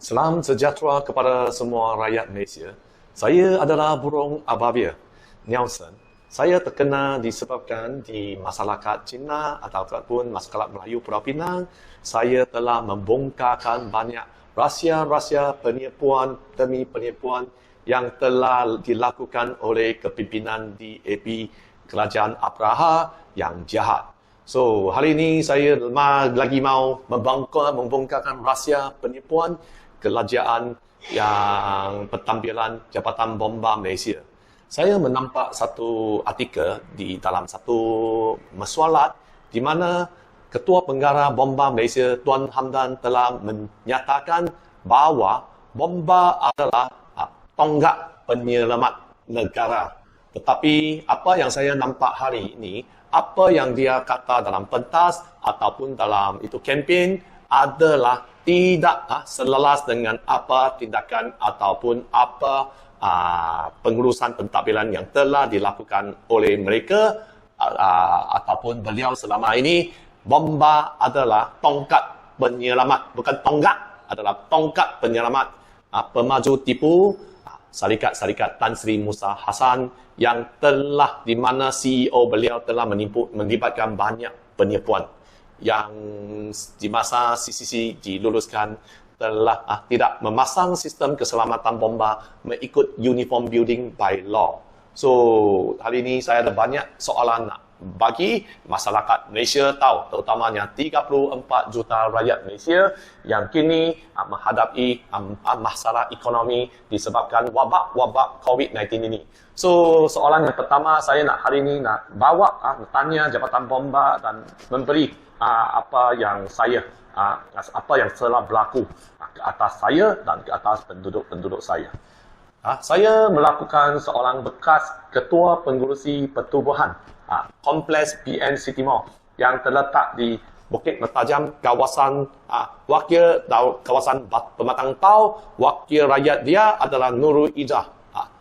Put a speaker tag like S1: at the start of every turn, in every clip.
S1: Salam sejahtera kepada semua rakyat Malaysia. Saya adalah burung Ababia, Nelson. Saya terkena disebabkan di masyarakat Cina ataupun masyarakat Melayu Pulau Pinang, saya telah membongkarkan banyak rahsia-rahsia penipuan demi penipuan yang telah dilakukan oleh kepimpinan DAP Kerajaan Abraha yang jahat. So, hari ini saya lagi mau membongkarkan rahsia penipuan kerajaan yang pentampilan Jabatan Bomba Malaysia. Saya menampak satu artikel di dalam satu mesualat di mana Ketua Pengarah Bomba Malaysia Tuan Hamdan telah menyatakan bahawa bomba adalah tonggak penyelamat negara. Tetapi apa yang saya nampak hari ini, apa yang dia kata dalam pentas ataupun dalam itu kempen adalah tidak selaras dengan apa tindakan ataupun apa pengurusan pentadbiran yang telah dilakukan oleh mereka ataupun beliau selama ini. Bomba adalah tongkat penyelamat, bukan tonggak, adalah tongkat penyelamat pemaju tipu syarikat Tan Sri Musa Hassan yang telah di mana CEO beliau telah melibatkan banyak penipuan yang di masa CCC diluluskan telah tidak memasang sistem keselamatan bomba mengikut Uniform Building by Law. So, hari ini saya ada banyak soalan nak bagi masyarakat Malaysia tahu, terutamanya 34 juta rakyat Malaysia yang kini menghadapi masalah ekonomi disebabkan wabak COVID-19 ini. So, soalan yang pertama saya hari ini nak bawa tanya Jabatan Bomba dan memberi apa yang telah berlaku ke atas saya dan ke atas penduduk saya. Saya melakukan seorang bekas Ketua Pengurusi Pertubuhan Kompleks BNC Timur yang terletak di Bukit Mertajam, kawasan kawasan Pematang Tau. Wakil rakyat dia adalah Nurul Ijah,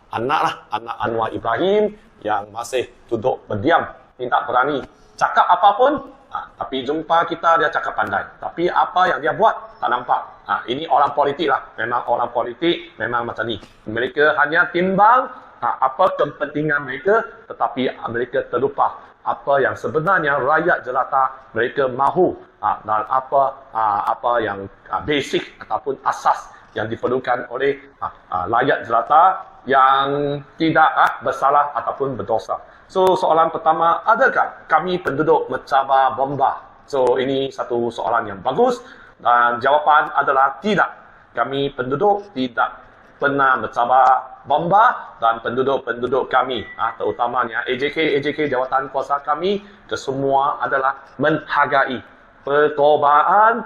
S1: anak Anwar Ibrahim yang masih duduk berdiam, tidak berani cakap apapun. Tapi jumpa kita dia cakap pandai. Tapi apa yang dia buat tak nampak. Ini orang politik lah. Memang orang politik memang macam ni. Mereka hanya timbang apa kepentingan mereka, tetapi mereka terlupa apa yang sebenarnya rakyat jelata mereka mahu dan apa yang basic ataupun asas yang diperlukan oleh rakyat jelata yang tidak bersalah ataupun berdosa. So, soalan pertama, adakah kami penduduk mencabar bomba? So, ini satu soalan yang bagus dan jawapan adalah tidak. Kami penduduk tidak pernah mencabar bomba dan penduduk-penduduk kami, terutamanya AJK jawatan kuasa kami, kesemua adalah menghargai percubaan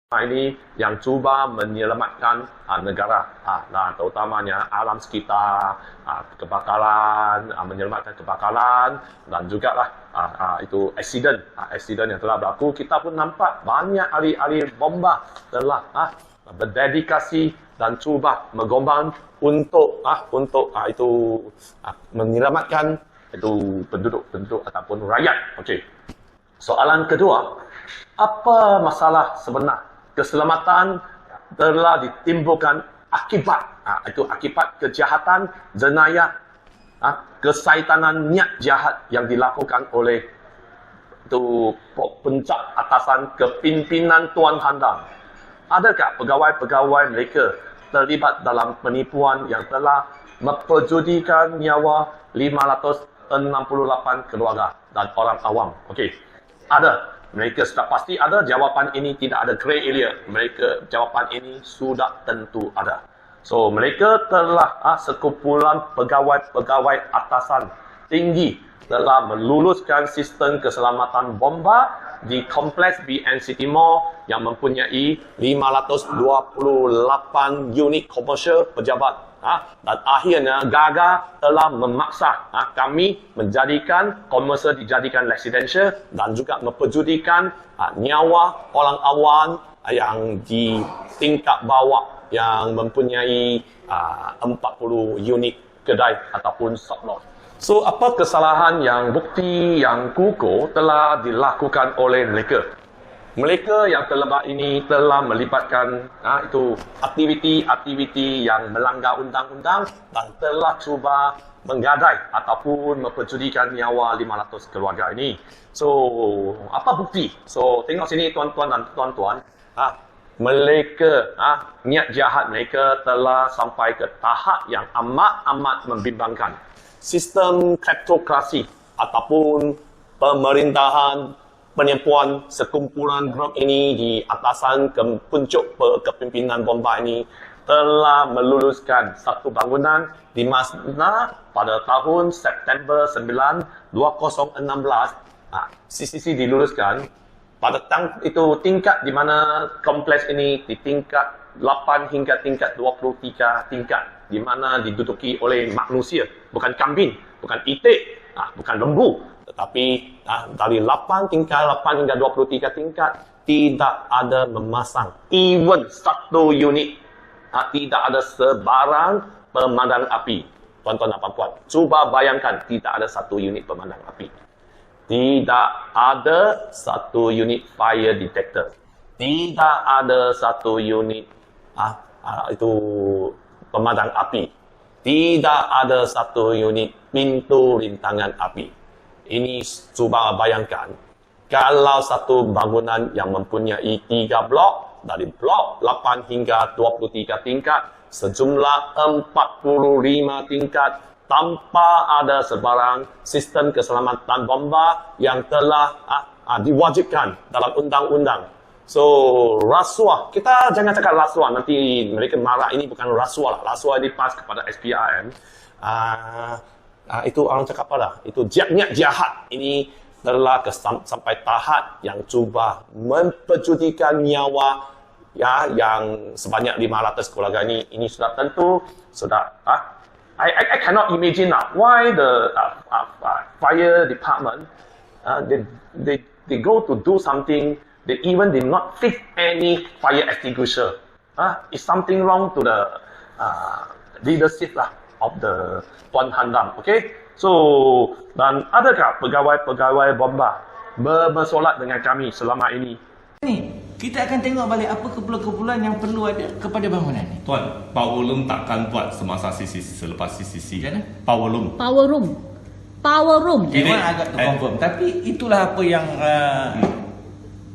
S1: ini yang cuba menyelamatkan negara, dan terutamanya alam sekitar, kebakaran, menyelamatkan kebakaran dan juga itu aksiden yang telah berlaku. Kita pun nampak banyak ahli-ahli bomba telah berdedikasi dan cuba menggombang untuk itu menyelamatkan itu penduduk ataupun rakyat. Okey. Soalan kedua, apa masalah sebenar keselamatan telah ditimbulkan akibat akibat kejahatan, jenayah, kesaitanan niat jahat yang dilakukan oleh itu pencak atasan kepimpinan Tuan Hamdan. Adakah pegawai-pegawai mereka terlibat dalam penipuan yang telah memperjudikan nyawa 568 keluarga dan orang awam? Okey. Ada. Mereka sudah pasti ada. Jawapan ini tidak ada grey area. Jawapan ini sudah tentu ada. So, mereka telah sekumpulan pegawai-pegawai atasan tinggi telah meluluskan sistem keselamatan bomba di Kompleks BNC Timur yang mempunyai 528 unit komersial pejabat. Dan akhirnya gagal telah memaksa kami menjadikan komersial dijadikan residential dan juga memperjudikan nyawa orang awam yang di tingkat bawah yang mempunyai 40 unit kedai ataupun sublot. So, apa kesalahan yang bukti yang kukuh telah dilakukan oleh mereka? mereka yang terlibat ini telah melibatkan itu aktiviti-aktiviti yang melanggar undang-undang dan telah cuba menggadai ataupun memperjudikan nyawa 500 keluarga ini. So, apa bukti? So, tengok sini tuan-tuan dan tuan-tuan. Mereka, niat jahat mereka telah sampai ke tahap yang amat-amat membimbangkan. Sistem kleptokrasi ataupun pemerintahan penipuan sekumpulan grup ini di atasan puncuk kepimpinan bomba ini telah meluluskan satu bangunan di mana pada tahun September 9, 2016 CCC diluluskan pada itu tingkat di mana kompleks ini di tingkat 8 hingga tingkat 23 tingkat di mana diduduki oleh manusia, bukan kambing, bukan itik, bukan lembu. Tetapi dari 8 hingga 23 tingkat tidak ada memasang even satu unit. Tidak ada sebarang pemadam api. Tuan-tuan dan puan-puan, cuba bayangkan tidak ada satu unit pemadam api. Tidak ada satu unit fire detector. Tidak ada satu unit itu pemadam api. Tidak ada satu unit pintu rintangan api. Ini cuba bayangkan, kalau satu bangunan yang mempunyai 3 blok, dari blok 8 hingga 23 tingkat, sejumlah 45 tingkat, tanpa ada sebarang sistem keselamatan bomba yang telah diwajibkan dalam undang-undang. So, rasuah, kita jangan cakap rasuah, nanti mereka marah, ini bukan rasuah lah. Rasuah dipas kepada SPRM. Itu orang cakap apa dah? Itu niat jahat. Ini telah sampai tahap yang cuba memperjudikan nyawa yang sebanyak 500 keluarga ini. Ini sudah tentu, I cannot imagine why the fire department, they go to do something, they even did not fix any fire extinguisher. Is something wrong to the leadership of the Tuan Handam, okay? So, dan adakah pegawai-pegawai bomba bersolat dengan kami selama ini?
S2: Ni, kita akan tengok balik apa keperluan-keperluan yang perlu ada kepada bangunan ni.
S3: Tuan, power room takkan buat semasa CCC, selepas CCC.
S2: Macam mana?
S3: Power room.
S4: Power room.
S2: Memang agak terkonfirm. Tapi itulah apa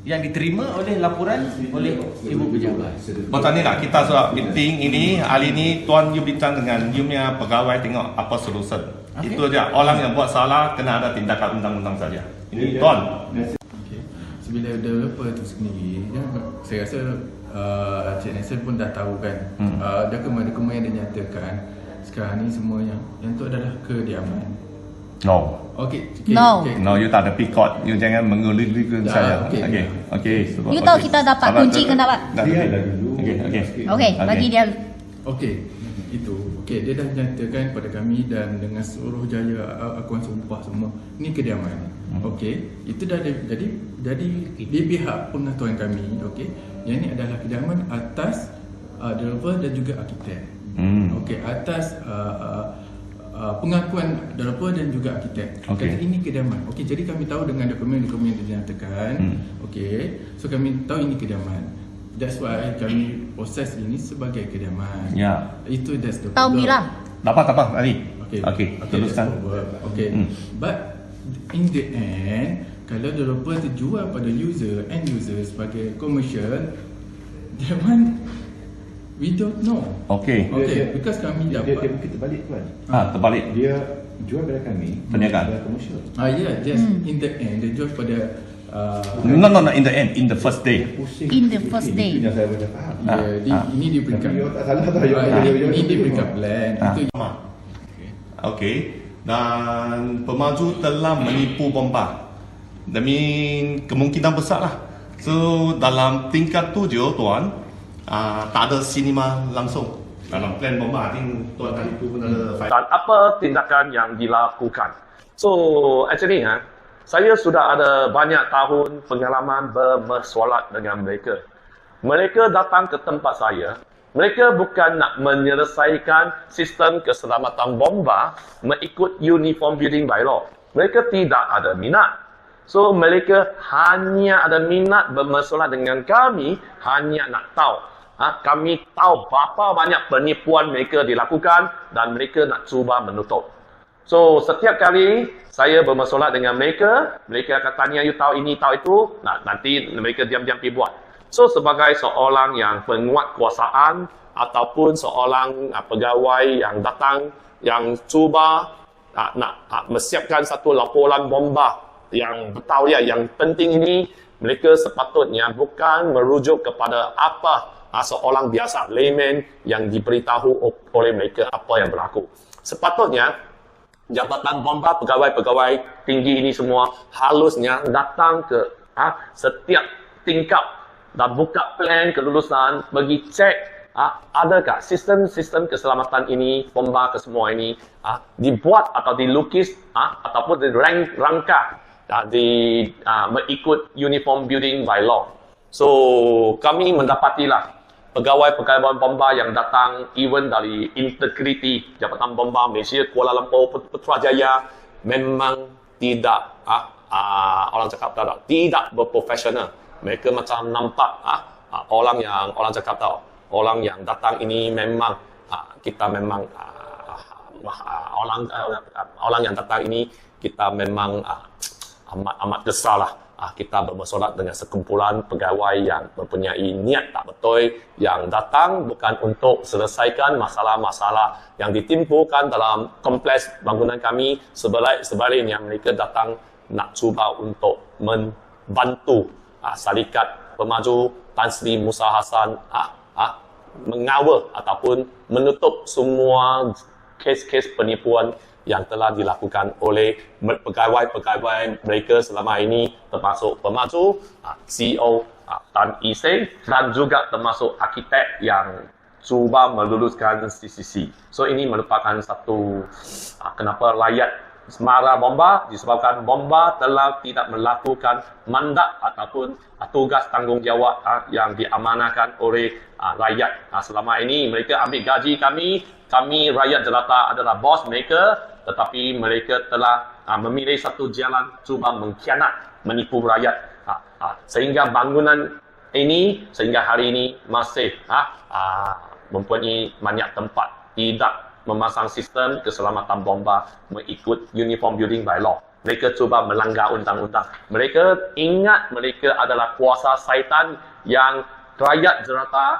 S2: yang diterima oleh laporan oleh Ibu Pejabat.
S3: Bertanya tak, kita sudah meeting ini, hari ini Tuan you bincang dengan you punya pegawai tengok apa solution.
S2: Okay.
S3: Itu aja, orang yang buat salah kena ada tindakan undang-undang saja. Ini Tuan.
S5: Bila developer itu sendiri, saya rasa Cik Nelson pun dah tahu kan, dokumen-dokumen yang dinyatakan sekarang ni semua yang tu adalah kediaman.
S3: No.
S5: Okay.
S3: No, you tak ada pikot. You jangan mengulik-ulik saya. Okay.
S4: You tahu kita dapat kunci ke dapat? Okay, bagi dia.
S5: Okay, itu. Okay, dia dah nyatakan kepada kami dan dengan seluruh jaya akuan sumpah semua, ni kediaman. Okay, itu dah jadi di pihak pengetahuan kami. Okay, yang ni adalah kediaman atas developer dan juga arkitek. Okay, atas pengakuan developer dan juga arkitek. Kata ini kediaman. Okey, jadi kami tahu dengan dokumen-dokumen yang dinyatakan. Okey, so kami tahu ini kediaman. That's why kami proses ini sebagai kediaman.
S3: Ya.
S5: Itu that's the
S4: Tahu bila?
S3: Dapat apa tadi?
S5: Okey,
S3: teruskan.
S5: Okey. But in the end, kalau developer terjual pada end user sebagai commercial, that one we don't know.
S3: Okay,
S5: because kami dapat
S6: kita balik tuan.
S3: terbalik.
S6: Dia jual pada kami.
S3: Perniagaan.
S6: Komersial.
S5: Yes, in the end dia jual pada
S3: No, in the end, in the first day.
S4: In the first day.
S6: Itu yang saya boleh faham.
S5: Ini dia berikan.
S6: Tapi you tak salah tau.
S5: Ini dia berikan plan. Itu
S3: Okey. Dan pemaju telah menipu bomba. Demi kemungkinan besar lah. So dalam tingkat 7 tuan, tak ada sinema langsung. Dalam plan bomba, I think tuan tadi tu pun ada
S1: Dan apa tindakan yang dilakukan? So, actually, saya sudah ada banyak tahun pengalaman bermesolat dengan mereka. Mereka datang ke tempat saya. Mereka bukan nak menyelesaikan sistem keselamatan bomba mengikut Uniform Building Bylaw. Mereka tidak ada minat. So mereka hanya ada minat bermasalah dengan kami, hanya nak tahu. Kami tahu berapa banyak penipuan mereka dilakukan dan mereka nak cuba menutup. So setiap kali saya bermasalah dengan mereka, mereka akan tanya, you tahu ini, tahu itu, nanti mereka diam-diam pergi buat. So sebagai seorang yang penguat kuasaan ataupun seorang pegawai yang datang yang cuba nak menyiapkan satu laporan bomba yang bertauliah, yang penting ini, mereka sepatutnya bukan merujuk kepada apa seorang biasa, layman yang diberitahu oleh mereka apa yang berlaku. Sepatutnya jabatan bomba, pegawai-pegawai tinggi ini semua halusnya datang ke setiap tingkap dan buka plan kelulusan, pergi cek adakah sistem-sistem keselamatan ini, bomba ke semua ini dibuat atau dilukis ataupun dirangka mengikut Uniform Building by Law. So kami mendapatilah pegawai-pegawai bomba yang datang even dari Integriti Jabatan Bomba Malaysia Kuala Lumpur Putrajaya memang tidak orang cakap tidak berprofesional. Mereka macam nampak orang cakap tahu, orang yang datang ini memang kita memang orang yang datang ini kita memang amat gesarlah. Kita bersolat dengan sekumpulan pegawai yang mempunyai niat tak betul, yang datang bukan untuk selesaikan masalah-masalah yang ditimpukan dalam kompleks bangunan kami. Sebaliknya mereka datang nak cuba untuk membantu Syarikat Pemaju Tan Sri Musa Hassan mengawal ataupun menutup semua kes-kes penipuan yang telah dilakukan oleh pegawai-pegawai mereka selama ini, termasuk Pemaju, CEO Tan Ee Seng, dan juga termasuk arkitek yang cuba meluluskan CCC. So ini merupakan satu kenapa rakyat semara bomba, disebabkan bomba telah tidak melakukan mandat ataupun tugas tanggungjawab yang diamanahkan oleh rakyat. Selama ini mereka ambil gaji kami rakyat jelata adalah bos mereka, tetapi mereka telah memilih satu jalan cuba mengkhianat, menipu rakyat. Sehingga bangunan ini, sehingga hari ini masih mempunyai banyak tempat tidak memasang sistem keselamatan bomba mengikut Uniform Building by Law. Mereka cuba melanggar undang-undang. Mereka ingat mereka adalah kuasa syaitan yang rakyat jelata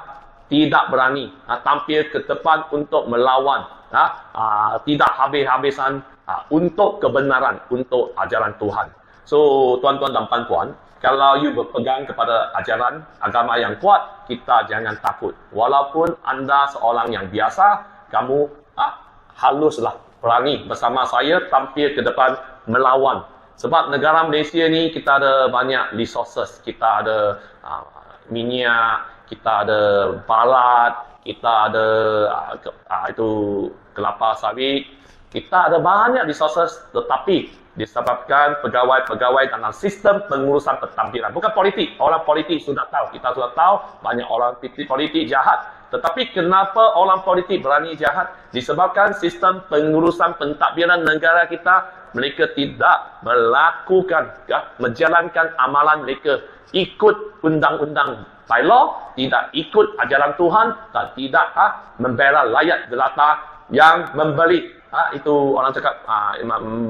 S1: tidak berani tampil ke depan untuk melawan, tidak habis-habisan untuk kebenaran, untuk ajaran Tuhan. So, tuan-tuan dan puan-puan, kalau you berpegang kepada ajaran agama yang kuat, kita jangan takut. Walaupun anda seorang yang biasa, kamu haluslah, berani bersama saya tampil ke depan melawan. Sebab negara Malaysia ni kita ada banyak resources, kita ada minyak, kita ada barat, kita ada itu kelapa sawit, kita ada banyak resources, tetapi disebabkan pegawai-pegawai dalam sistem pengurusan pentampilan, bukan politik. Orang politik sudah tahu, kita sudah tahu banyak orang politik jahat. Tetapi kenapa orang politik berani jahat? Disebabkan sistem pengurusan pentadbiran negara kita, mereka tidak melakukan, menjalankan amalan mereka ikut undang-undang by law, tidak ikut ajaran Tuhan, dan tidak membela rakyat jelata yang membeli itu orang cakap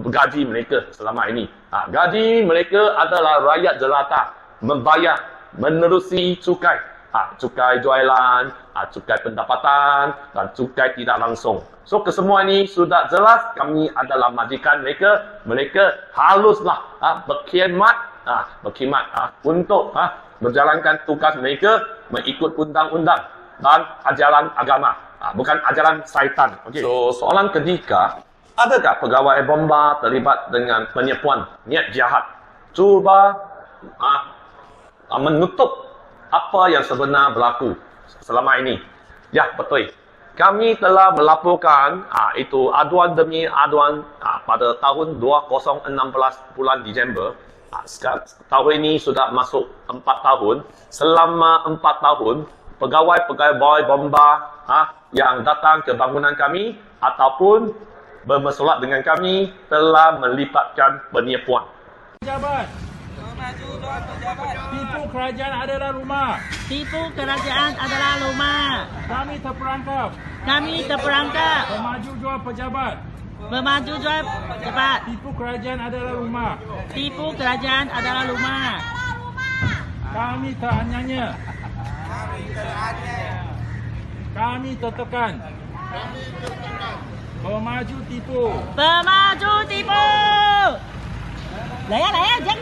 S1: gaji mereka selama ini. Gaji mereka adalah rakyat jelata membayar menerusi cukai. Cukai jualan, cukai pendapatan, dan cukai tidak langsung. So, kesemua ini sudah jelas kami adalah majikan mereka. Mereka haluslah berkhidmat untuk menjalankan tugas mereka mengikut undang-undang dan ajaran agama. Bukan ajaran syaitan. Okay. So, soalan ketiga, adakah pegawai bomba terlibat dengan penipuan, niat jahat? Cuba menutup apa yang sebenar berlaku selama ini. Ya, betul. Kami telah melaporkan itu aduan demi aduan pada tahun 2016 bulan Disember. Tahun ini sudah masuk 4 tahun. Selama 4 tahun, pegawai-pegawai bomba yang datang ke bangunan kami ataupun bermesolat dengan kami telah melibatkan penipuan.
S7: pejabat. Tipu kerajaan adalah rumah.
S8: Tipu kerajaan adalah rumah.
S7: Kami terperangkap.
S8: Kami terperangkap.
S7: Pemaju jual pejabat.
S8: Memaju jual cepat.
S7: Tipu kerajaan adalah rumah.
S8: Tipu kerajaan adalah rumah.
S7: Kami teraniaya. Kami tertekan. Pemaju tipu.
S8: Pemaju tipu. Layan, jang.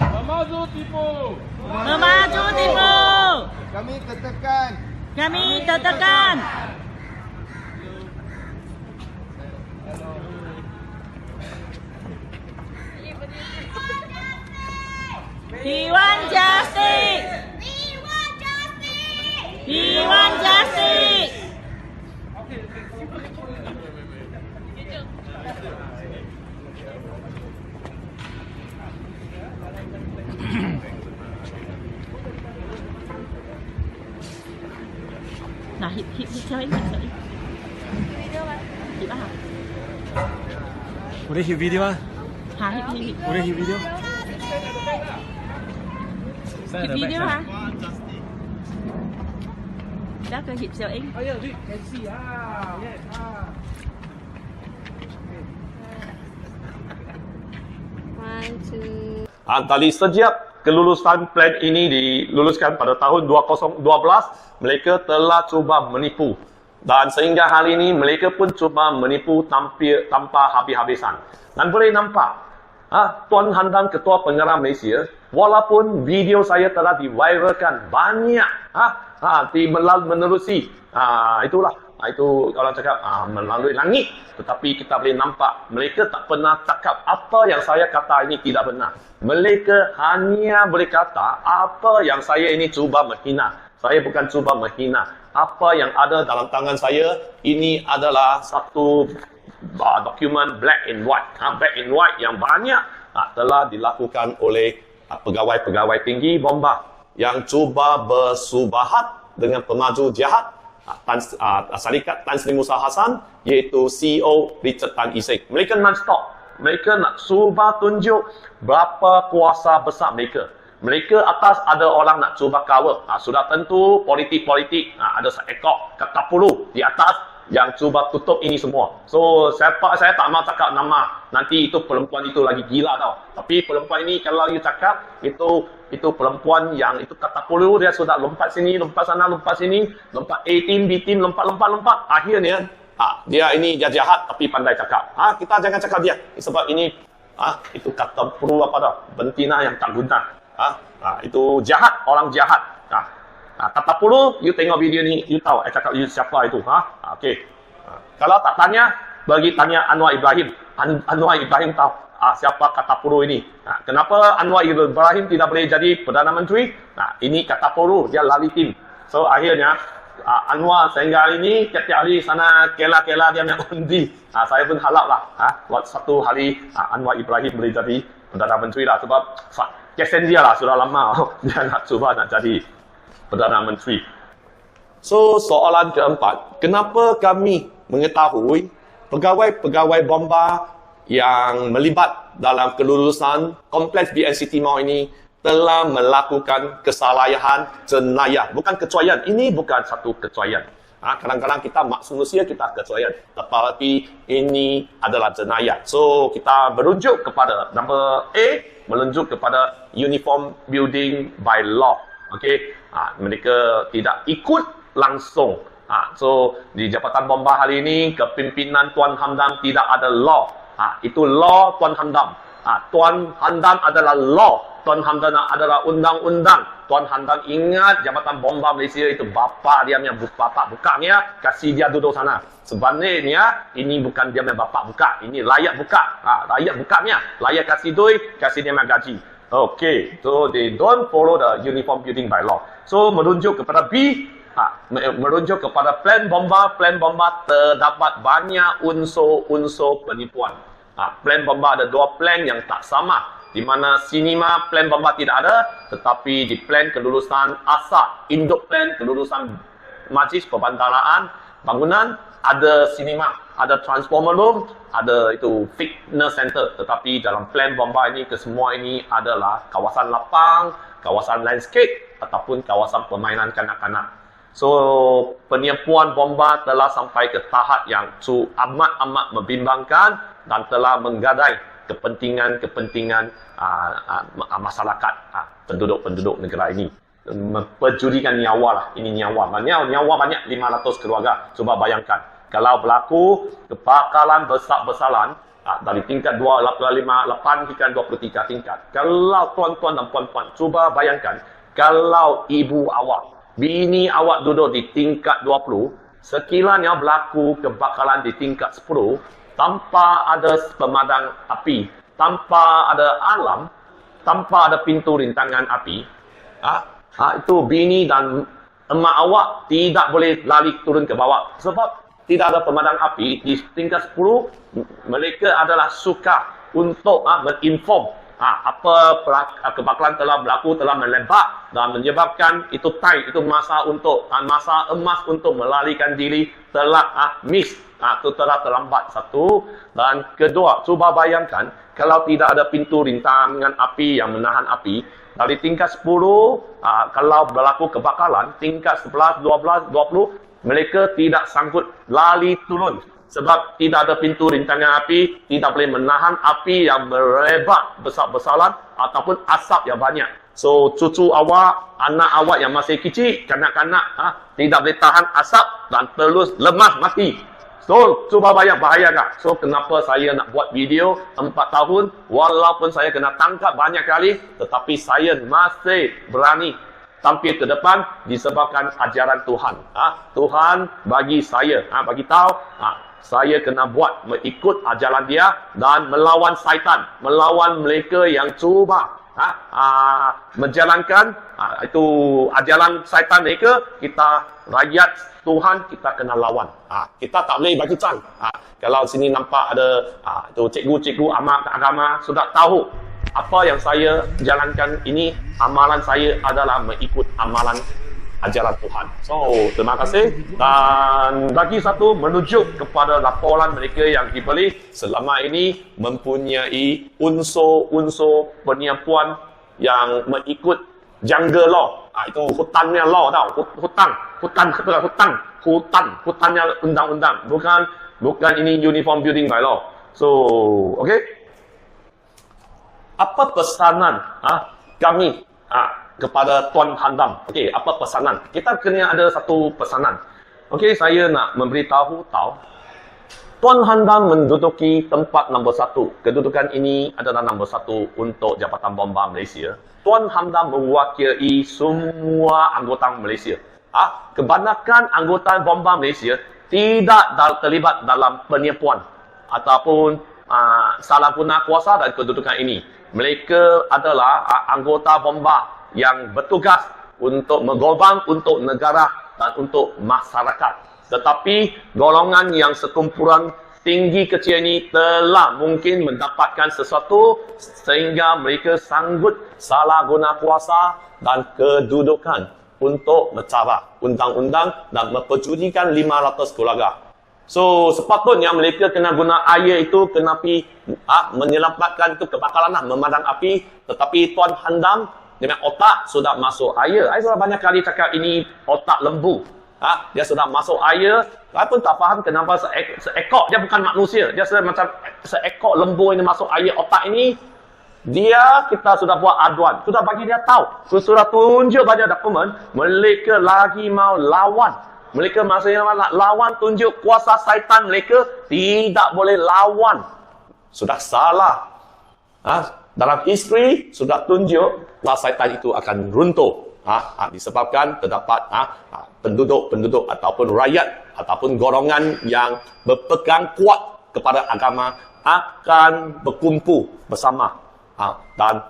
S7: Pemaju tipu.
S8: Pemaju tipu.
S9: Kami tertekan.
S8: Kami tertekan. We want justice. We want justice. Nah, hip sao ini. Hip apa?
S10: Boleh hip video ah?
S8: Ha, hip.
S10: Boleh hip video?
S8: Hip video ha? Đó cơ hip sao ini.
S7: Oh ya, we can see. Yes.
S1: Tadi sejak kelulusan plan ini diluluskan pada tahun 2012, mereka telah cuba menipu. Dan sehingga hari ini, mereka pun cuba menipu tanpa habis-habisan. Dan boleh nampak, Tuan Handam Ketua Pengarah Malaysia, walaupun video saya telah diviralkan banyak, menerusi, itulah. Itu orang cakap melalui langit. Tetapi kita boleh nampak mereka tak pernah cakap apa yang saya kata ini tidak benar. Mereka hanya boleh kata apa yang saya ini cuba menghina. Saya bukan cuba menghina. Apa yang ada dalam tangan saya ini adalah satu dokumen black and white. Black and white yang banyak telah dilakukan oleh pegawai-pegawai tinggi bomba yang cuba bersubahat dengan pemaju jahat Syarikat Tan Sri Musa Hassan, iaitu CEO Richard Tan Ising. Mereka non-stop. Mereka nak cuba tunjuk berapa kuasa besar mereka. Mereka atas ada orang nak cuba cover. Sudah tentu politik-politik, ada seekor Katapulu di atas yang cuba tutup ini semua. So, saya tak mahu cakap nama. Nanti itu perempuan itu lagi gila tau. Tapi perempuan ini kalau you cakap, itu perempuan yang itu Katapulu, dia sudah lompat sini, lompat sana, lompat sini, lompat A team, B team, lompat. Akhirnya, dia ini dia jahat tapi pandai cakap. Kita jangan cakap dia. Sebab ini, itu Katapulu apa dah? Bentina yang tak guna. Itu jahat, orang jahat. Katapulu, you tengok video ni, you tahu, cakap you siapa itu. Okey. Kalau tak tanya, bagi tanya Anwar Ibrahim. Anwar Ibrahim tahu siapa Katapulu ini. Kenapa Anwar Ibrahim tidak boleh jadi Perdana Menteri? Ini Katapulu, dia lali tim. So akhirnya, Anwar sehingga hari ini, tiap-tiap hari sana kela-kela dia nak undi. Saya pun harap lah, waktu satu hari Anwar Ibrahim boleh jadi Perdana Menteri lah. Sebab kesen dia lah, sudah lama dia nak cuba nak jadi Perdana Menteri. So, soalan keempat, kenapa kami mengetahui pegawai-pegawai bomba yang melibat dalam kelulusan kompleks BNC Timur ini telah melakukan kesalahan jenayah. Bukan kecuaian, ini bukan satu kecuaian. Kadang-kadang kita manusia kita kecuaian, tetapi ini adalah jenayah. So, kita merujuk kepada number A, merujuk kepada Uniform Building by Law. Okey, mereka tidak ikut langsung. So di Jabatan Bomba hari ini kepimpinan Tuan Hamdan tidak ada law. Itu law Tuan Hamdan. Tuan Hamdan adalah law. Tuan Hamdan adalah undang-undang. Tuan Hamdan ingat Jabatan Bomba Malaysia itu bapa dia punya bapa bukanya, kasih dia duduk sana. Sebenarnya ini bukan dia punya bapa buka, ini rakyat buka. Rakyat bukanya, rakyat kasih duit, kasih dia punya gaji. Okay, so they don't follow the Uniform Building by Law. So merujuk kepada B, merujuk kepada plan bomba terdapat banyak unsur-unsur penipuan. Plan bomba ada dua plan yang tak sama, di mana sinema plan bomba tidak ada, tetapi di plan kelulusan ASA, induk plan kelulusan Majlis Perbandaraan Bangunan ada cinema, ada transformer room, ada itu fitness center. Tetapi dalam plan bomba ini, kesemua ini adalah kawasan lapang, kawasan landscape ataupun kawasan permainan kanak-kanak. So, penipuan bomba telah sampai ke tahap yang amat membimbangkan dan telah menggadai kepentingan masyarakat, penduduk-penduduk negara ini. Perjudikan nyawa lah, ini nyawa. Nyawa banyak 500 keluarga. Cuba bayangkan, kalau berlaku kebakaran besar-besaran dari tingkat 25, 8 hingga 23 tingkat. Kalau tuan-tuan dan puan-puan, cuba bayangkan, kalau ibu awak, bini awak duduk di tingkat 20, sekiranya berlaku kebakaran di tingkat 10, tanpa ada pemadam api, tanpa ada alarm, tanpa ada pintu rintangan api, itu bini dan emak awak tidak boleh lari turun ke bawah. Sebab tidak ada pemadam api di tingkat 10, mereka adalah suka untuk menginform apa kebakaran telah berlaku, telah melebar dan menyebabkan itu masa emas untuk melarikan diri telah miss. Itu telah terlambat, satu. Dan kedua, cuba bayangkan kalau tidak ada pintu rintangan api yang menahan api, dari tingkat 10, kalau berlaku kebakaran, tingkat 11, 12, 20, mereka tidak sanggup lari turun. Sebab tidak ada pintu rintangan api, tidak boleh menahan api yang merebak besar-besaran ataupun asap yang banyak. So, cucu awak, anak awak yang masih kecil, kanak-kanak, tidak boleh tahan asap dan terus lemas mati. So, cuba bayang bahaya tak? So, kenapa saya nak buat video 4 tahun, walaupun saya kena tangkap banyak kali, tetapi saya masih berani tampil ke depan disebabkan ajaran Tuhan. Tuhan bagi saya, bagi tahu, saya kena buat mengikut ajaran dia dan melawan syaitan, melawan mereka yang cuba menjalankan itu ajaran syaitan mereka. Kita rakyat Tuhan, kita kena lawan. Kita tak boleh bagi can. Kalau sini nampak ada itu cikgu-cikgu agama sudah tahu apa yang saya jalankan ini, amalan saya adalah mengikut amalan ajaran Tuhan. So, terima kasih. Dan lagi satu, menuju kepada laporan mereka yang dibeli selama ini mempunyai unsur-unsur penipuan yang mengikut jungle law. Itu hutannya law tau. Hutannya undang-undang. Bukan ini uniform building by law. So, okay. Apa pesanan kami kepada Tuan Handam? Okey, apa pesanan? Kita kena ada satu pesanan. Okey, saya nak memberitahu Tuan Handam menduduki tempat nombor 1. Kedudukan ini adalah nombor 1 untuk Jabatan Bomba Malaysia. Tuan Handam mewakili semua anggota Malaysia. Kebanyakan anggota Bomba Malaysia tidak terlibat dalam penipuan ataupun salah guna kuasa dan kedudukan ini. Mereka adalah anggota bomba yang bertugas untuk mengorban untuk negara dan untuk masyarakat. Tetapi golongan yang sekumpulan tinggi kecil ini telah mungkin mendapatkan sesuatu sehingga mereka sanggup salah guna kuasa dan kedudukan untuk mencabar undang-undang dan memperjudikan 500 keluarga. So, sepatutnya mereka kena guna air itu, kena pergi menyelamatkan itu kebakaran, memadam api. Tetapi Tuan Handam dengan otak sudah masuk air. Saya sudah banyak kali cakap ini otak lembu. Dia sudah masuk air. Saya pun tak faham kenapa seekor, dia bukan manusia. Dia sudah macam seekor lembu ini masuk air otak ini. Kita sudah buat aduan. Sudah bagi dia tahu. Sudah tunjuk pada dokumen. Mereka lagi mau lawan. Mereka masih nak lawan, tunjuk kuasa syaitan mereka, tidak boleh lawan. Sudah salah. Dalam history sudah tunjuk kuasa syaitan itu akan runtuh. Disebabkan terdapat penduduk-penduduk ataupun rakyat ataupun golongan yang berpegang kuat kepada agama akan berkumpul bersama dan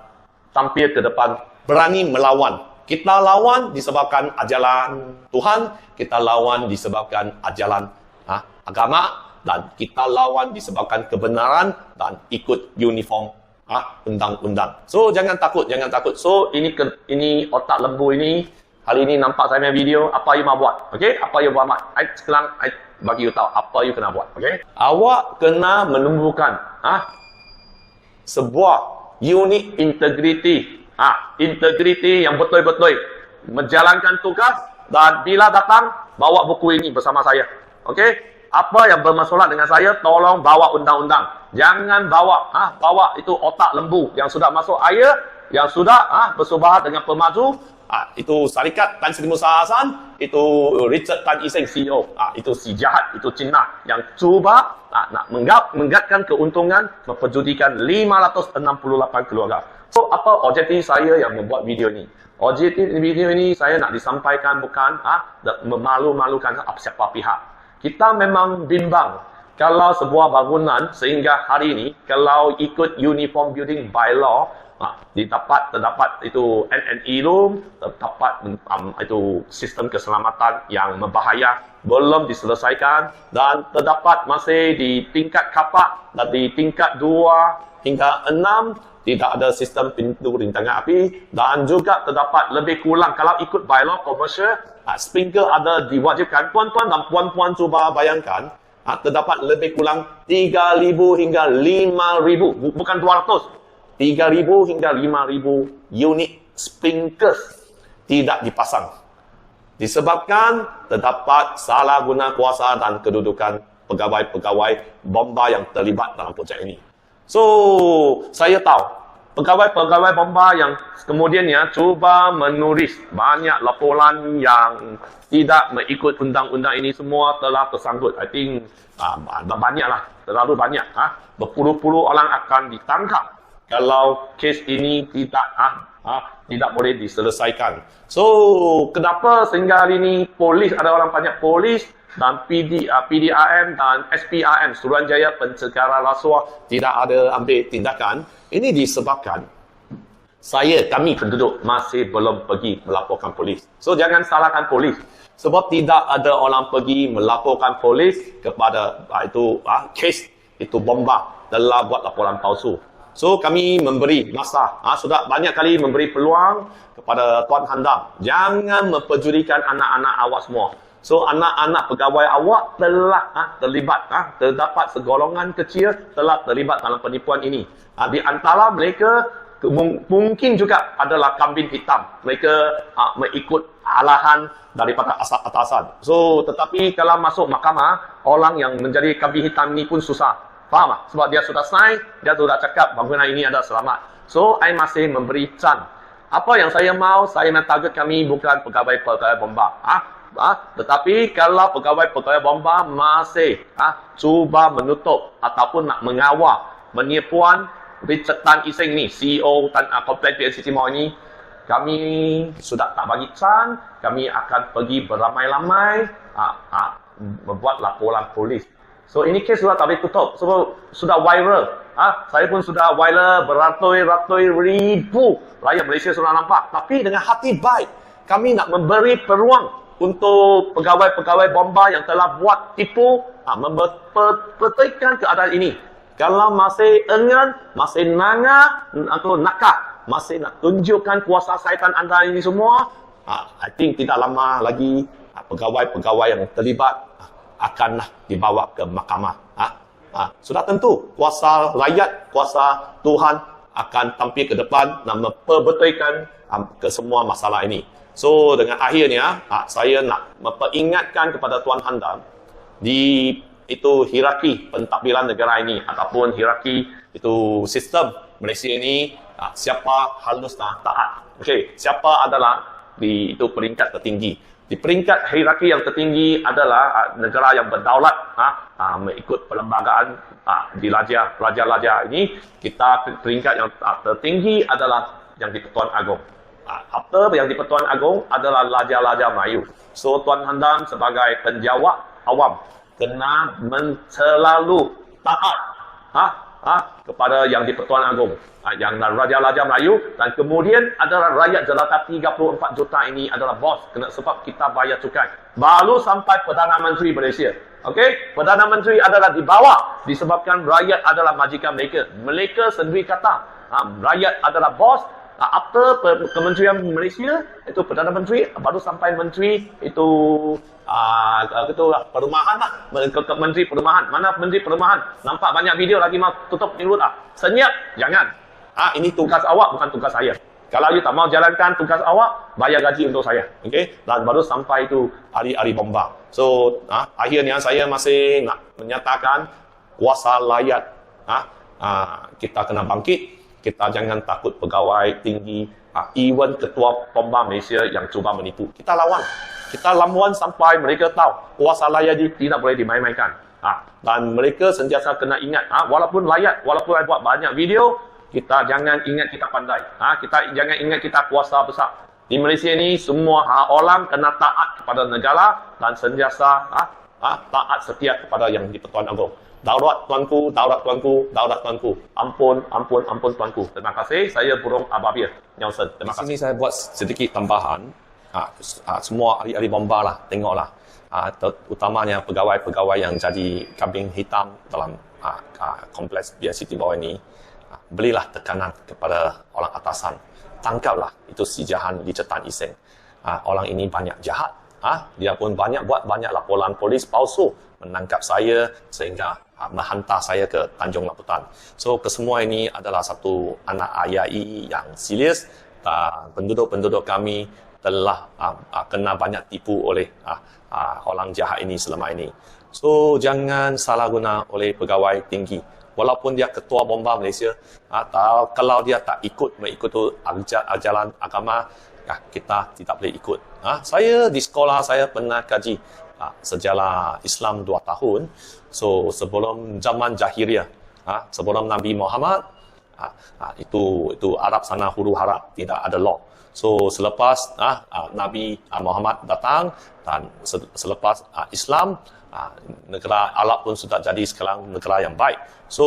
S1: tampil ke depan, berani melawan. Kita lawan disebabkan ajaran Tuhan, kita lawan disebabkan ajaran agama, dan kita lawan disebabkan kebenaran dan ikut uniform undang-undang. So, jangan takut. So, ini otak lembu ini. Hari ini nampak saya punya video, apa you mau buat? Okey, apa you buat? Sekarang bagi you tahu apa you kena buat. Okey? Awak kena menumbuhkan sebuah unit integriti. Integriti yang betul-betul menjalankan tugas, dan bila datang bawa buku ini bersama saya. Okey? Apa yang bermasalah dengan saya, tolong bawa undang-undang. Jangan bawa itu otak lembu yang sudah masuk air, yang sudah bersubahat dengan pemaju. Itu Syarikat Tan Sri Musa Hassan, itu Richard Tan Iseng CEO. Itu si jahat, itu Cina yang cuba nak menggatkan keuntungan, memperjudikan 568 keluarga. So, apa objektif saya yang membuat video ni? Objektif video ini saya nak disampaikan bukan memalu-malukan siapa pihak. Kita memang bimbang kalau sebuah bangunan sehingga hari ini, kalau ikut Uniform Building Bylaw, terdapat itu NNE room, terdapat itu sistem keselamatan yang membahaya belum diselesaikan, dan terdapat masih di tingkat kapak dan di tingkat 2 hingga 6 tidak ada sistem pintu rintangan api, dan juga terdapat lebih kurang kalau ikut bylaw komersial, sprinkler ada diwajibkan. Tuan-tuan dan puan-puan cuba bayangkan, terdapat lebih kurang 3,000 hingga 5,000, bukan 200, 3,000 hingga 5,000 unit sprinkler tidak dipasang. Disebabkan terdapat salah guna kuasa dan kedudukan pegawai-pegawai bomba yang terlibat dalam projek ini. So, saya tahu pegawai-pegawai bomba yang kemudiannya cuba menulis banyak laporan yang tidak mengikut undang-undang ini, semua telah tersangkut. I think banyaklah, terlalu banyak. Berpuluh-puluh orang akan ditangkap kalau kes ini tidak boleh diselesaikan. So, kenapa sehingga hari ini polis, ada orang banyak polis dan PDRM dan SPRM, Suruhanjaya Pencegahan Rasuah, tidak ada ambil tindakan. Ini disebabkan kami penduduk masih belum pergi melaporkan polis. So, jangan salahkan polis. Sebab tidak ada orang pergi melaporkan polis kepada kes itu bomba telah buat laporan palsu. So, kami memberi masa, sudah banyak kali memberi peluang kepada Tuan Handam. Jangan memperjudikan anak-anak awak semua. So, anak-anak pegawai awak telah terlibat, terdapat segolongan kecil telah terlibat dalam penipuan ini. Di antara mereka, mungkin juga adalah kambing hitam. Mereka mengikut arahan daripada atasan. So, tetapi kalau masuk mahkamah, orang yang menjadi kambing hitam ini pun susah. Faham tak? Sebab dia sudah sign, dia sudah cakap bangunan ini ada selamat. So, I masih memberi can. Apa yang saya mahu, saya target kami bukan pegawai-pegawai bomba. Tetapi kalau pegawai-pegawai bomba masih cuba menutup ataupun nak mengawal penipuan Richard Tan Iseng ni, CEO Kompleks PNCC Mall ni, kami sudah tak bagi can, kami akan pergi beramai-ramai membuat laporan polis. So, ini kes sudah tak boleh tutup. So, sudah viral. Saya pun sudah viral beratus-ratus ribu rakyat Malaysia sudah nampak. Tapi dengan hati baik, kami nak memberi peluang untuk pegawai-pegawai bomba yang telah buat tipu, membetulkan keadaan ini. Kalau masih enggan, masih nanga atau nakal, masih nak tunjukkan kuasa syaitan anda ini semua, I think tidak lama lagi pegawai-pegawai yang terlibat akanlah dibawa ke mahkamah. Sudah tentu kuasa rakyat, kuasa Tuhan akan tampil ke depan dan memperbetulkan ke semua masalah ini. So, dengan akhirnya, saya nak memperingatkan kepada Tuan Handam di itu hierarki pentadbiran negara ini ataupun hierarki itu sistem Malaysia ini, siapa harus taat. Okey, siapa adalah di itu peringkat tertinggi. Di peringkat hierarki yang tertinggi adalah negara yang berdaulat, mengikut perlembagaan di raja-raja ini. Kita peringkat yang tertinggi adalah yang di Pertuan Agong. After yang di Pertuan Agong adalah Raja-Raja Melayu. So, Tuan Handam sebagai penjawat awam kena selalu taat kepada yang di Pertuan Agong, yang Raja-Raja Melayu, dan kemudian adalah rakyat jelata 34 juta ini adalah bos, sebab kita bayar cukai. Baru sampai Perdana Menteri Malaysia. Okey, Perdana Menteri adalah di bawah disebabkan rakyat adalah majikan mereka. Mereka sendiri kata rakyat adalah bos, After Kementerian Malaysia, itu Perdana Menteri, baru sampai Menteri itu perumahan lah. Menteri Perumahan. Mana Menteri Perumahan? Nampak banyak video lagi mau tutup mulut ah. Senyap, jangan. Ini tugas awak, bukan tugas saya. Kalau you tak mau jalankan tugas awak, bayar gaji untuk saya. Okay? Dan baru sampai itu hari-hari bomba. So, akhirnya saya masih nak menyatakan kuasa rakyat. Kita kena bangkit. Kita jangan takut pegawai tinggi, even ketua bomba Malaysia yang cuba menipu. Kita lawan. Kita lawan sampai mereka tahu kuasa rakyat tidak boleh dimain-mainkan. Dan mereka sentiasa kena ingat, walaupun rakyat, walaupun saya buat banyak video, kita jangan ingat kita pandai. Kita jangan ingat kita kuasa besar. Di Malaysia ni semua orang kena taat kepada negara dan sentiasa taat setia kepada yang di-Pertuan Agong. Daulat tuanku, daulat tuanku, daulat tuanku. Ampun, ampun, ampun tuanku. Terima kasih. Saya Burung Ababil Nelson. Terima kasih. Di sini saya buat sedikit tambahan. Semua hari-hari bomba lah, tengoklah. Utamanya pegawai-pegawai yang jadi kambing hitam dalam kompleks BICT bawah ini. Berilah tekanan kepada orang atasan. Tangkaplah itu si Jahan di Cetan Iseng. Orang ini banyak jahat. Dia pun buat banyak laporan polis palsu menangkap saya sehingga menghantar saya ke Tanjung Labutan. So, kesemua ini adalah satu anak IAI yang serius dan penduduk-penduduk kami telah kena banyak tipu oleh orang jahat ini selama ini. So, jangan salah guna oleh pegawai tinggi. Walaupun dia ketua bomba Malaysia, atau kalau dia tak mengikuti ajaran agama, kita tidak boleh ikut. Saya di sekolah saya pernah kaji sejarah Islam 2 tahun. So sebelum zaman Jahiliyah, sebelum Nabi Muhammad, itu Arab sana huru hara, tidak ada law. So selepas Nabi Muhammad datang dan selepas Islam, negara Arab pun sudah jadi sekarang negara yang baik. So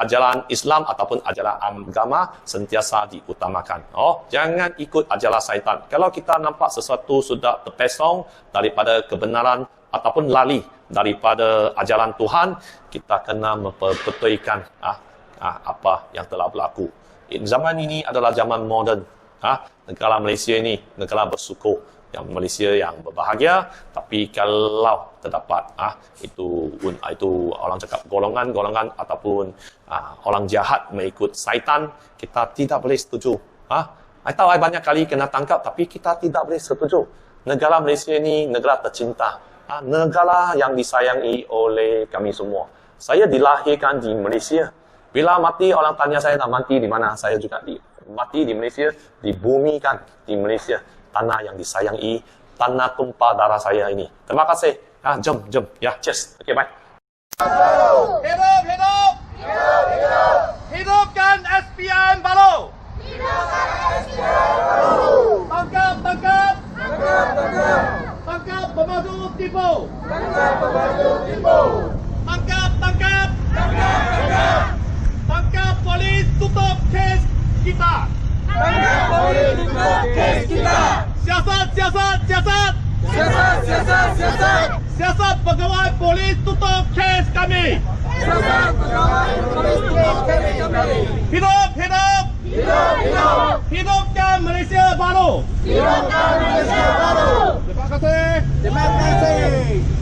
S1: ajaran Islam ataupun ajaran agama sentiasa diutamakan. Jangan ikut ajaran syaitan. Kalau kita nampak sesuatu sudah terpesong daripada kebenaran ataupun lari daripada ajaran Tuhan, kita kena memperbetulkan apa yang telah berlaku. Zaman ini adalah zaman moden. Negara Malaysia ini negara bersyukur, yang Malaysia yang berbahagia. Tapi kalau terdapat itu orang cakap golongan ataupun orang jahat mengikut syaitan, kita tidak boleh setuju. I tahu I banyak kali kena tangkap, tapi kita tidak boleh setuju. Negara Malaysia ini negara tercinta, negara yang disayangi oleh kami semua. Saya dilahirkan di Malaysia. Bila mati, orang tanya saya nak mati di mana, saya juga mati di Malaysia, dibumikan di Malaysia. Tanah yang disayangi, tanah tumpah darah saya ini. Terima kasih. Jom. Ya, cheers. Okay, bye.
S9: Hidup, hidup! Hidup, hidup! Hidupkan SPM Baru! Hidupkan SPM Baru! Tangkap, tangkap! Tangkap, tangkap! Tangkap pemaju tipu! Tangkap pemaju tipu! Tangkap, tangkap! Tangkap, tangkap! Tangkap polis, tutup kes kita! Tangkap polis, tutup kes kita! Siasat, siasat, siasat! Siasat, siasat, siasat! Siasat pegawai polis tutup kes kami! Siasat pegawai polis tutup kes kami! Hidup, hidup! Hidup, hidup! Hidupkan Malaysia Baru! Hidupkan Malaysia Baru! Terima kasih! Terima kasih!